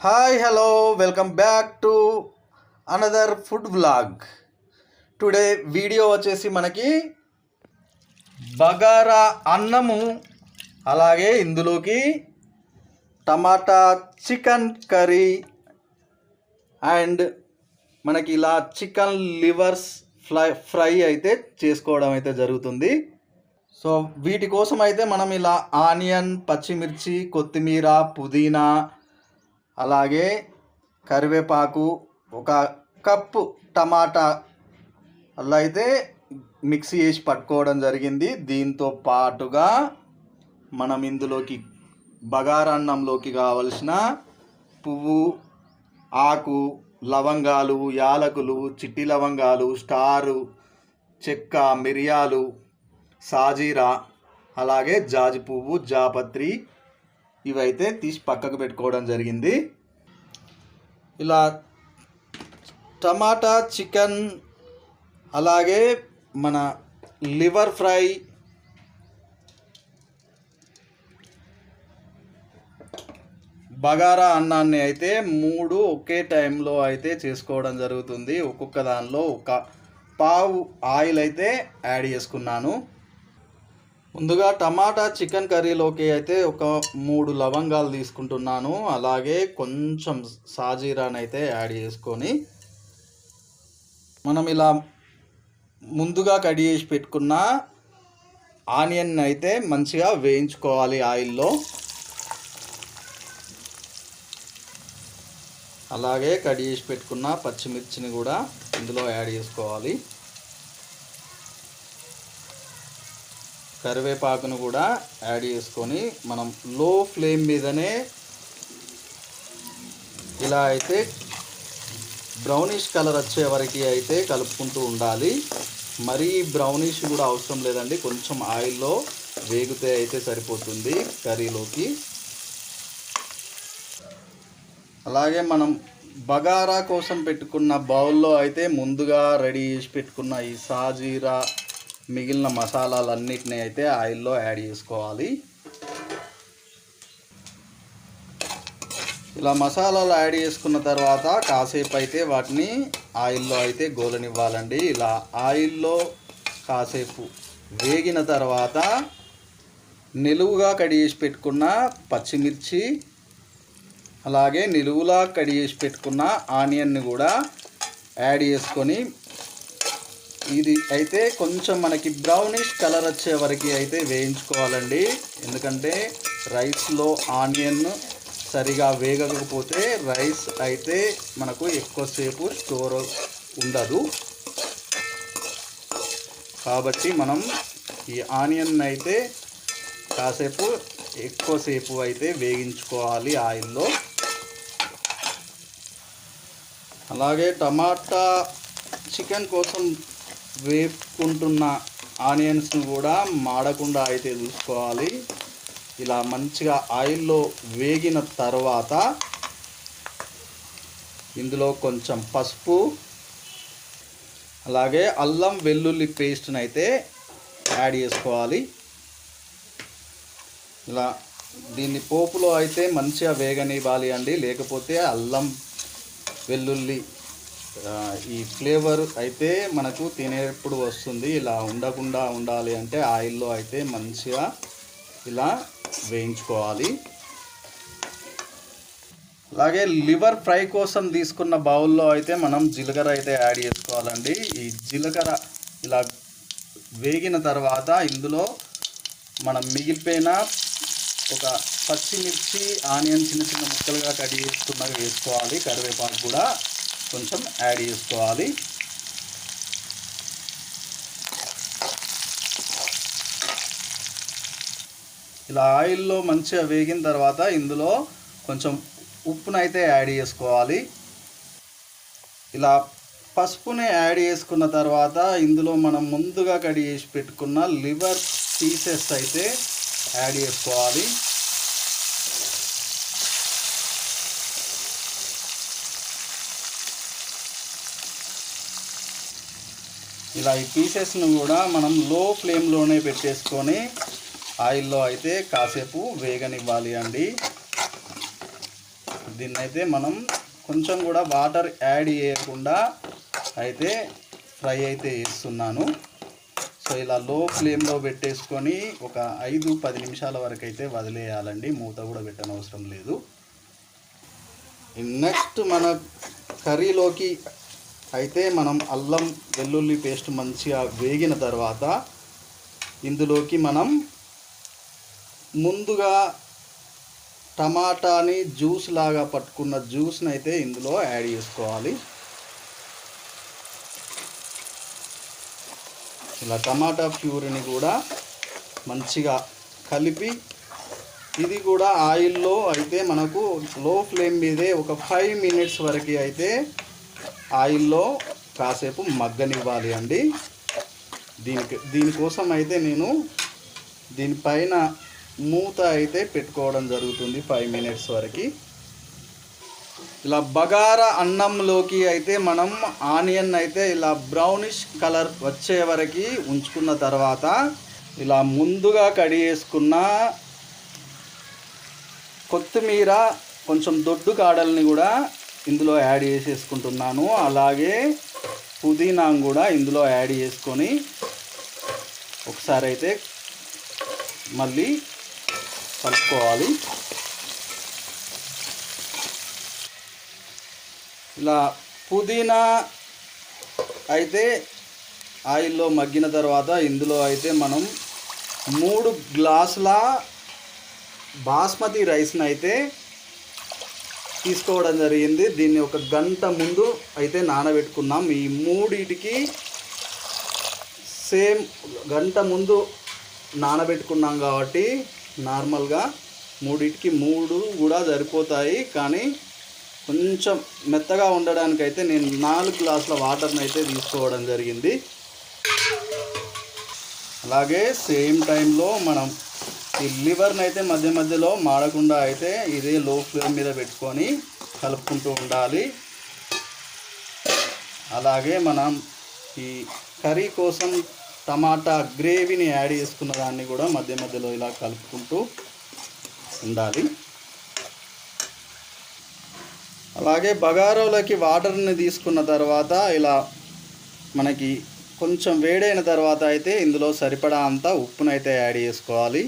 Hi hello welcome back to another food vlog. Today video వచ్చేసి మనకి బగారా అన్నము, అలాగే ఇందులోకి టమాటా చికెన్ కర్రీ అండ్ మనకి ఇలా చికెన్ లివర్స్ ఫ్రై అయితే చేసుకోవడం అయితే జరుగుతుంది. సో వీటి కోసం అయితే మనం ఇలా ఆనియన్, పచ్చిమిర్చి, కొత్తిమీర, పుదీనా, అలాగే కరివేపాకు, ఒక కప్పు టమాటా అలా అయితే మిక్సీ చేసి పట్టుకోవడం జరిగింది. దీంతో పాటుగా మనం ఇందులోకి బగారన్నంలోకి కావలసిన పువ్వు, ఆకు, లవంగాలు, యాలకులు, చిట్టి లవంగాలు, స్టారు, చెక్క, మిరియాలు, సాజీరా, అలాగే జాజి పువ్వు, జాపత్రి ఇవైతే తీసి పక్కకు పెట్టుకోవడం జరిగింది. ఇలా టమాటా చికెన్, అలాగే మన లివర్ ఫ్రై, బగారా అన్నాన్ని అయితే 3 ఒకే టైంలో అయితే చేసుకోవడం జరుగుతుంది. ఒక్కొక్క దానిలో ఒక పావు ఆయిల్ అయితే యాడ్ చేసుకున్నాను. ముందుగా టమాటా చికెన్ కర్రీలోకి అయితే ఒక 3 లవంగాలు తీసుకుంటున్నాను. అలాగే కొంచెం సాజీరాని అయితే యాడ్ చేసుకొని మనం ఇలా ముందుగా కట్ చేసి పెట్టుకున్న ఆనియన్ అయితే మంచిగా వేయించుకోవాలి ఆయిల్లో. అలాగే కట్ చేసి పెట్టుకున్న పచ్చిమిర్చిని కూడా ఇందులో యాడ్ చేసుకోవాలి. కరివేపాకును కూడా యాడ్ చేసుకొని మనం లో ఫ్లేమ్ మీదనే ఇలా అయితే బ్రౌనిష్ కలర్ వచ్చే వరకు అయితే కలుపుకుంటూ ఉండాలి. మరీ బ్రౌనిష్ కూడా అవసరం లేదండి, కొంచెం ఆయిల్లో వేగితే అయితే సరిపోతుంది కర్రీలోకి. అలాగే మనం బగారా కోసం పెట్టుకున్న బౌల్లో అయితే ముందుగా రెడీ చేసి పెట్టుకున్న ఈ సాజీరా, మిగిలిన మసాలాలన్నిటిని అయితే ఆయిల్లో యాడ్ చేసుకోవాలి. ఇలా మసాలాలు యాడ్ చేసుకున్న తర్వాత కాసేపు అయితే వాటిని ఆయిల్లో అయితే గోలనివ్వాలండి. ఇలా ఆయిల్లో కాసేపు వేగిన తర్వాత నిలువుగా కట్ చేసి పెట్టుకున్న పచ్చిమిర్చి, అలాగే నిలువులా కట్ చేసి పెట్టుకున్న ఆనియన్ని కూడా యాడ్ చేసుకొని ఇది అయితే కొంచెం మనకి బ్రౌనిష్ కలర్ వచ్చే వరకు అయితే వేయించుకోవాలండి. ఎందుకంటే రైస్లో ఆనియన్ సరిగా వేగకపోతే రైస్ అయితే మనకు ఎక్కువసేపు స్టోర్ ఉండదు. కాబట్టి మనం ఈ ఆనియన్ అయితే కాసేపు ఎక్కువసేపు అయితే వేగించుకోవాలి ఆయిల్లో. అలాగే టమాటా చికెన్ కోసం వేపుకుంటున్న ఆనియన్స్ను కూడా మాడకుండా అయితే చూసుకోవాలి. ఇలా మంచిగా ఆయిల్లో వేగిన తర్వాత ఇందులో కొంచెం పసుపు, అలాగే అల్లం వెల్లుల్లి పేస్ట్ని అయితే యాడ్ చేసుకోవాలి. ఇలా దీన్ని పోపులో అయితే మంచిగా వేగనివ్వాలి అండి, లేకపోతే అల్లం వెల్లుల్లి ఈ ఫ్లేవర్ అయితే మనకు తినేటప్పుడు వస్తుంది. ఇలా ఉండకుండా ఉండాలి అంటే ఆయిల్లో అయితే మంచిగా ఇలా వేయించుకోవాలి. అలాగే లివర్ ఫ్రై కోసం తీసుకున్న బౌల్లో అయితే మనం జీలకర్ర అయితే యాడ్ చేసుకోవాలండి. ఈ జీలకర్ర ఇలా వేగిన తర్వాత ఇందులో మనం మిగిలిపోయిన ఒక పచ్చిమిర్చి, ఆనియన్ చిన్న చిన్న ముక్కలుగా కట్ చేసుకున్నవి వేసుకోవాలి. కరివేపాకు కూడా కొంచెం యాడ్ చేసుకోవాలి. ఇలా ఆయిల్లో మంచిగా వేగిన తర్వాత ఇందులో కొంచెం ఉప్పునైతే యాడ్ చేసుకోవాలి. ఇలా పసుపుని యాడ్ చేసుకున్న తర్వాత ఇందులో మనం ముందుగా కట్ చేసి పెట్టుకున్న లివర్ పీసెస్ అయితే యాడ్ చేసుకోవాలి. ఇలా ఈ పీసెస్ను కూడా మనం లో ఫ్లేమ్లోనే పెట్టేసుకొని ఆయిల్లో అయితే కాసేపు వేగనివ్వాలి అండి. దీన్నైతే మనం కొంచెం కూడా వాటర్ యాడ్ చేయకుండా అయితే ఫ్రై అయితే చేస్తున్నాను. సో ఇలా లో ఫ్లేమ్లో పెట్టేసుకొని ఒక 5-10 నిమిషాల వరకు అయితే వదిలేయాలండి. మూత కూడా పెట్టనవసరం లేదు. నెక్స్ట్ మన కర్రీలోకి అయితే మనం అల్లం వెల్లుల్లి పేస్ట్ మంచిగా వేగిన తర్వాత ఇందులోకి మనం ముందుగా టమాటాని జ్యూస్ లాగా పట్టుకున్న జ్యూస్ని అయితే ఇందులో యాడ్ చేసుకోవాలి. ఇలా టమాటా ప్యూరీని కూడా మంచిగా కలిపి ఇది కూడా ఆయిల్లో అయితే మనకు లో ఫ్లేమ్ మీదే ఒక 5 మినిట్స్ వరకు అయితే ఆయిల్లో కాసేపు మగ్గనివ్వాలి అండి. దీనికోసం అయితే నేను దీనిపైన మూత అయితే పెట్టుకోవడం జరుగుతుంది 5 మినిట్స్ వరకు. ఇలా బగారా అన్నంలోకి అయితే మనం ఆనియన్ అయితే ఇలా బ్రౌనిష్ కలర్ వచ్చే వరకు ఉంచుకున్న తర్వాత ఇలా ముందుగా కడిగేసుకున్న కొత్తిమీర కొంచెం దొడ్డు కాడల్ని కూడా ఇందులో యాడ్ చేసేసుకుంటున్నాను. అలాగే పుదీనా కూడా ఇందులో యాడ్ చేసుకొని ఒకసారి అయితే మళ్ళీ కలుపుకోవాలి. ఇలా పుదీనా అయితే ఆయిల్లో మగ్గిన తర్వాత ఇందులో అయితే మనం 3 గ్లాసుల బాస్మతి రైస్ని అయితే తీసుకోవడం జరిగింది. దీన్ని ఒక గంట ముందు అయితే నానబెట్టుకున్నాం. ఈ మూడిటికి సేమ్ గంట ముందు నానబెట్టుకున్నాం కాబట్టి నార్మల్గా మూడిటికి 3 కూడా సరిపోతాయి. కానీ కొంచెం మెత్తగా ఉండడానికైతే నేను 4 గ్లాసుల వాటర్ని అయితే తీసుకోవడం జరిగింది. అలాగే సేమ్ టైంలో మనం ఈ లివర్ని అయితే మధ్య మధ్యలో మాడకుండా అయితే ఇదే లో ఫ్లేమ్ మీద పెట్టుకొని కలుపుకుంటూ ఉండాలి. అలాగే మనం ఈ కర్రీ కోసం టమాటా గ్రేవీని యాడ్ చేసుకున్న దాన్ని కూడా మధ్య మధ్యలో ఇలా కలుపుకుంటూ ఉండాలి. అలాగే బగారాలోకి వాటర్ని తీసుకున్న తర్వాత ఇలా మనకి కొంచెం వేడైన తర్వాత అయితే ఇందులో సరిపడా అంత ఉప్పునైతే యాడ్ చేసుకోవాలి.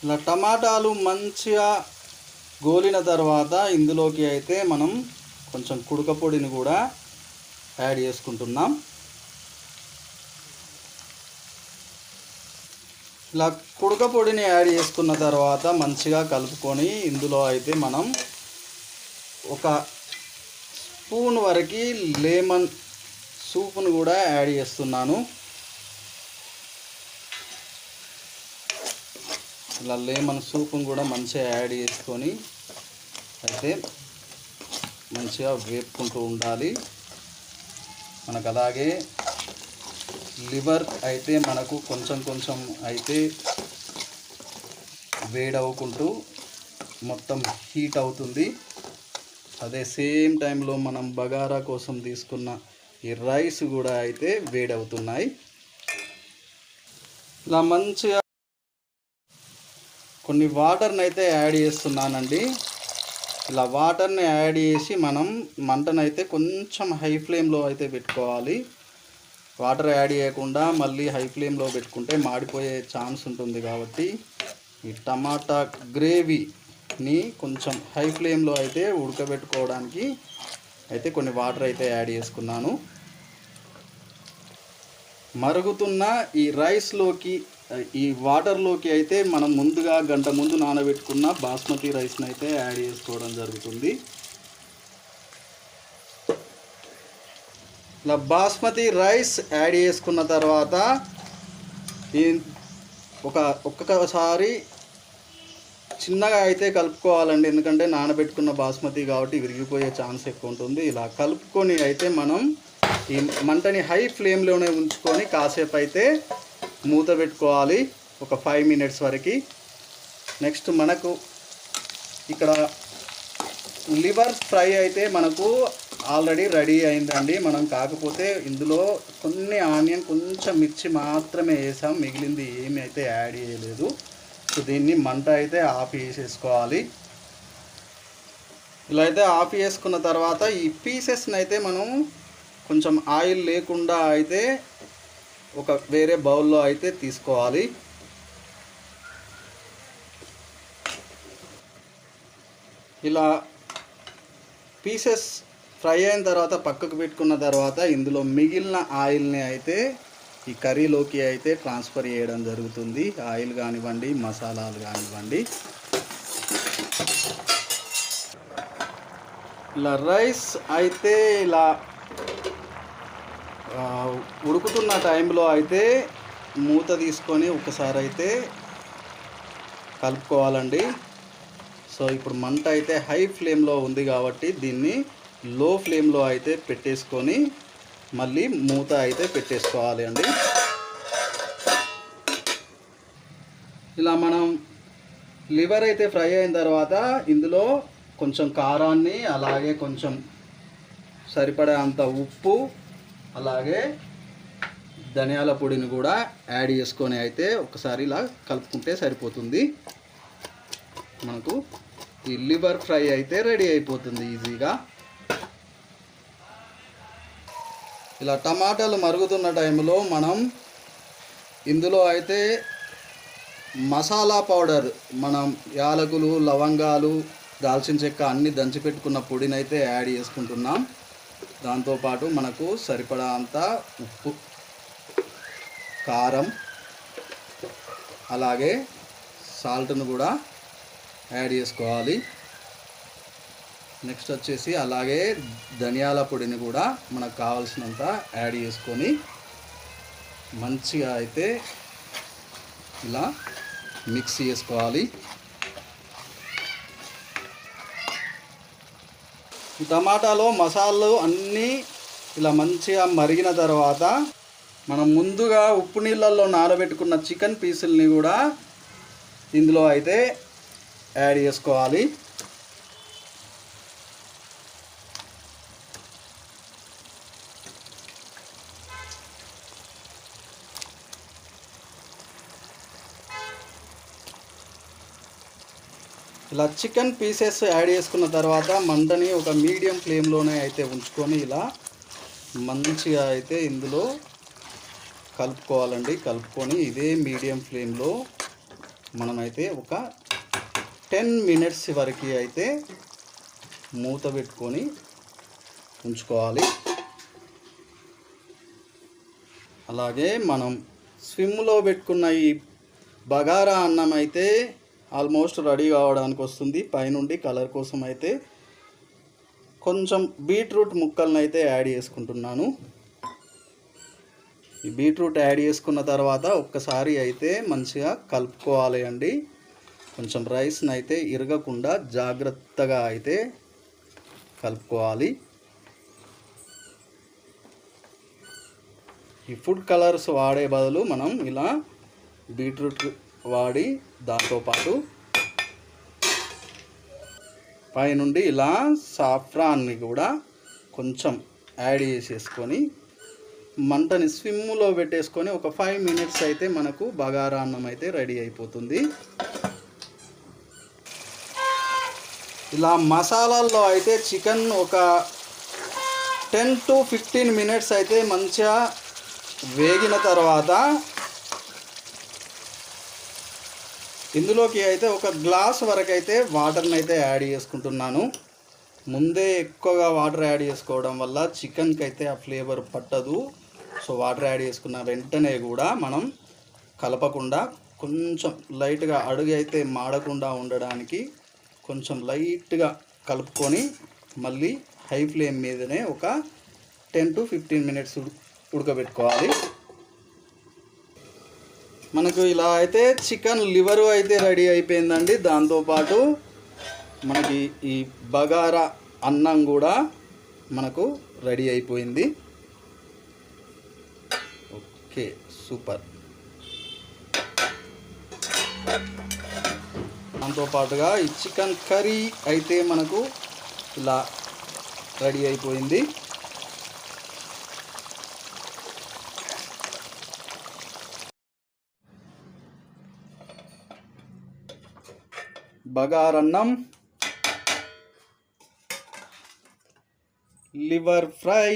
ఇలా టమాటాలు మంచిగా గోలిన తర్వాత ఇందులోకి అయితే మనం కొంచెం కుడక పొడిని కూడా యాడ్ చేసుకుంటున్నాం. ఇలా కుడక పొడిని యాడ్ చేసుకున్న తర్వాత మంచిగా కలుపుకొని ఇందులో అయితే మనం ఒక స్పూన్ వరకు లెమన్ సూప్ను కూడా యాడ్ చేస్తున్నాను. ఇలా లెమన్ సూప్ను కూడా మంచిగా యాడ్ చేసుకొని అయితే మంచిగా వేపుకుంటూ ఉండాలి. మనకు అలాగే లివర్ అయితే మనకు కొంచెం కొంచెం అయితే వేడవుకుంటూ మొత్తం హీట్ అవుతుంది. అదే సేమ్ టైంలో మనం బగారా కోసం తీసుకున్న ఈ రైస్ కూడా అయితే వేడవుతున్నాయి. ఇలా మంచిగా కొన్ని వాటర్ని అయితే యాడ్ చేస్తున్నానండి. ఇలా వాటర్ని యాడ్ చేసి మనం మంటనైతే కొంచెం హై ఫ్లేమ్లో అయితే పెట్టుకోవాలి. వాటర్ యాడ్ చేయకుండా మళ్ళీ హై ఫ్లేమ్లో పెట్టుకుంటే మాడిపోయే ఛాన్స్ ఉంటుంది. కాబట్టి ఈ టమాటా గ్రేవీని కొంచెం హై ఫ్లేమ్లో అయితే ఉడకబెట్టుకోవడానికి అయితే కొన్ని వాటర్ అయితే యాడ్ చేసుకున్నాను. మరుగుతున్న ఈ రైస్లోకి ఈ వాటర్లోకి అయితే మనం ముందుగా గంట ముందు నానబెట్టుకున్న బాస్మతి రైస్ని అయితే యాడ్ చేసుకోవడం జరుగుతుంది. ఇలా బాస్మతి రైస్ యాడ్ చేసుకున్న తర్వాత ఒక్కొక్కసారి చిన్నగా అయితే కలుపుకోవాలండి. ఎందుకంటే నానబెట్టుకున్న బాస్మతి కాబట్టి విరిగిపోయే ఛాన్స్ ఎక్కువ ఉంటుంది. ఇలా కలుపుకొని అయితే మనం ఈ మంటని హై ఫ్లేమ్లోనే ఉంచుకొని కాసేపు అయితే మూత పెట్టుకోవాలి ఒక 5 మినిట్స్ వరకు. నెక్స్ట్ మనకు ఇక్కడ లివర్ ఫ్రై అయితే మనకు ఆల్రెడీ రెడీ అయిందండి. మనం కాకపోతే ఇందులో కొన్ని ఆనియన్ కొంచెం మిర్చి మాత్రమే వేసాం, మిగిలింది ఏమి అయితే యాడ్ చేయలేదు. సో దీన్ని మంట అయితే ఆఫ్ చేసేసుకోవాలి. ఇలా అయితే ఆఫ్ చేసుకున్న తర్వాత ఈ పీసెస్ని అయితే మనం కొంచెం ఆయిల్ లేకుండా అయితే ఒక వేరే బౌల్లో అయితే తీసుకోవాలి. ఇలా పీసెస్ ఫ్రై అయిన తర్వాత పక్కకు పెట్టుకున్న తర్వాత ఇందులో మిగిలిన ఆయిల్ని అయితే ఈ కర్రీలోకి అయితే ట్రాన్స్ఫర్ చేయడం జరుగుతుంది. ఆయిల్ కానివ్వండి, మసాలాలు కానివ్వండి. ఇలా రైస్ అయితే ఇలా ఉడుకుతున్న టైంలో అయితే మూత తీసుకొని ఒకసారి అయితే కలుపుకోవాలండి. సో ఇప్పుడు మంట అయితే హై ఫ్లేమ్లో ఉంది కాబట్టి దీన్ని లో ఫ్లేమ్లో అయితే పెట్టేసుకొని మళ్ళీ మూత అయితే పెట్టేసుకోవాలి అండి. ఇలా మనం లివర్ అయితే ఫ్రై అయిన తర్వాత ఇందులో కొంచెం కారాన్ని, అలాగే కొంచెం సరిపడే అంత ఉప్పు, అలాగే ధనియాల పొడిని కూడా యాడ్ చేసుకొని అయితే ఒకసారి ఇలా కలుపుకుంటే సరిపోతుంది. మనకు ఈ లివర్ ఫ్రై అయితే రెడీ అయిపోతుంది ఈజీగా. ఇలా టమాటాలు మరుగుతున్న టైంలో మనం ఇందులో అయితే మసాలా పౌడర్, మనం యాలకులు, లవంగాలు, దాల్చిన చెక్క అన్నీ దంచి పెట్టుకున్న పొడిని అయితే యాడ్ చేసుకుంటున్నాం. దాంతోపాటు మనకు సరిపడా అంత ఉప్పు, కారం, అలాగే సాల్ట్ను కూడా యాడ్ చేసుకోవాలి. నెక్స్ట్ వచ్చేసి అలాగే ధనియాల పొడిని కూడా మనకు కావాల్సినంత యాడ్ చేసుకొని మంచిగా అయితే ఇలా మిక్స్ చేసుకోవాలి. టమాటాలో మసాలాలు అన్నీ ఇలా మంచిగా మరిగిన తర్వాత మనం ముందుగా ఉప్పు నీళ్ళల్లో నానబెట్టుకున్న చికెన్ పీసుల్ని కూడా ఇందులో అయితే యాడ్ చేసుకోవాలి. ఇలా చికెన్ పీసెస్ యాడ్ చేసుకున్న తర్వాత మంటని ఒక మీడియం ఫ్లేమ్లోనే అయితే ఉంచుకొని ఇలా మంచిగా అయితే ఇందులో కలుపుకోవాలండి. కలుపుకొని ఇదే మీడియం ఫ్లేమ్లో మనమైతే ఒక 10 మినిట్స్ వరకు అయితే మూత పెట్టుకొని ఉంచుకోవాలి. అలాగే మనం స్విమ్లో పెట్టుకున్న ఈ బగారా అన్నం అయితే ఆల్మోస్ట్ రెడీ కావడానికి వస్తుంది. పైనుండి కలర్ కోసం అయితే కొంచెం బీట్రూట్ ముక్కలను అయితే యాడ్ చేసుకుంటున్నాను. ఈ బీట్రూట్ యాడ్ చేసుకున్న తర్వాత ఒక్కసారి అయితే మంచిగా కలుపుకోవాలి అండి. కొంచెం రైస్ని అయితే ఇరగకుండా జాగ్రత్తగా అయితే కలుపుకోవాలి. ఈ ఫుడ్ కలర్స్ వాడే బదులు మనం ఇలా బీట్రూట్ వాడి దాంతోపాటు పైనుండి ఇలా సాఫ్రాన్ని కూడా కొంచెం యాడ్ చేసేసుకొని మంటని స్విమ్లో పెట్టేసుకొని ఒక 5 మినిట్స్ అయితే మనకు బగారా అన్నం అయితే రెడీ అయిపోతుంది. ఇలా మసాలాల్లో అయితే చికెన్ ఒక 10 to 15 మినిట్స్ అయితే మంచిగా వేగిన తర్వాత ఇందులోకి అయితే ఒక గ్లాస్ వరకు అయితే వాటర్ని అయితే యాడ్ చేసుకుంటున్నాను. ముందే ఎక్కువగా వాటర్ యాడ్ చేసుకోవడం వల్ల చికెన్కి అయితే ఆ ఫ్లేవర్ పట్టదు. సో వాటర్ యాడ్ చేసుకున్న వెంటనే కూడా మనం కలపకుండా కొంచెం లైట్గా అడుగు అయితే మాడకుండా ఉండడానికి కొంచెం లైట్గా కలుపుకొని మళ్ళీ హై ఫ్లేమ్ మీదనే ఒక 10 to 15 మినిట్స్ ఉడకబెట్టుకోవాలి. మనకు ఇలా అయితే చికెన్ లివరు అయితే రెడీ అయిపోయిందండి. దాంతోపాటు మనకి ఈ బగారా అన్నం కూడా మనకు రెడీ అయిపోయింది. Okay, super. దాంతోపాటుగా ఈ చికెన్ కర్రీ అయితే మనకు ఇలా రెడీ అయిపోయింది. బగారన్నం, లివర్ ఫ్రై,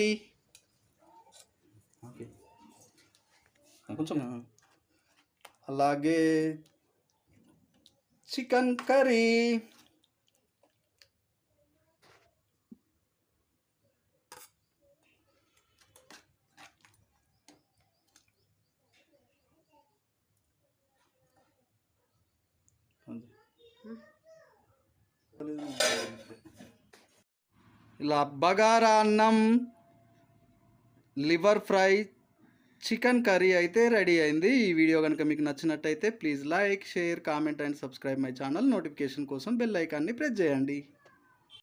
కొంచెం అలాగే చికెన్ కర్రీ, ఇలా బగారా అన్నం, లివర్ ఫ్రై, చికెన్ కర్రీ అయితే రెడీ అయింది. ఈ వీడియో కనుక మీకు నచ్చినట్టయితే please like, share, comment and subscribe my channel. Notification కోసం బెల్ ఐకాన్ని ప్రెస్ చేయండి.